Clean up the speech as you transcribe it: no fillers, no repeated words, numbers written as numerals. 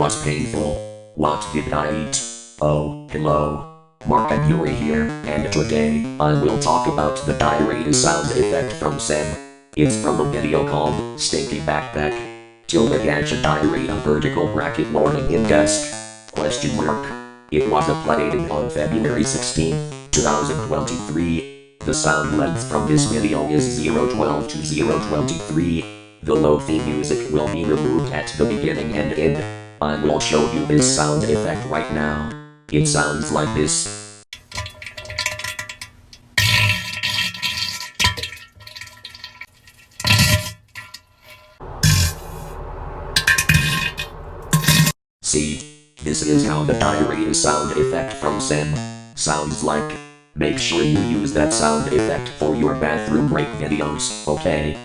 was painful. What did I eat? Oh, hello. Markov Yuri here, and today, I will talk about the diarrhea sound effect from Sem. It's from a video called Stinky Backpack. Tilde Gacha diarrhea vertical bracket morning in desk. Question mark. It was uploaded on February 16, 2023. The sound length from this video is 012 to 023. The lo-fi music will be removed at the beginning and end. I will show you this sound effect right now. It sounds like this. See, this is how the diarrhea sound effect from Sem sounds like. Make sure you use that sound effect for your bathroom break videos, okay?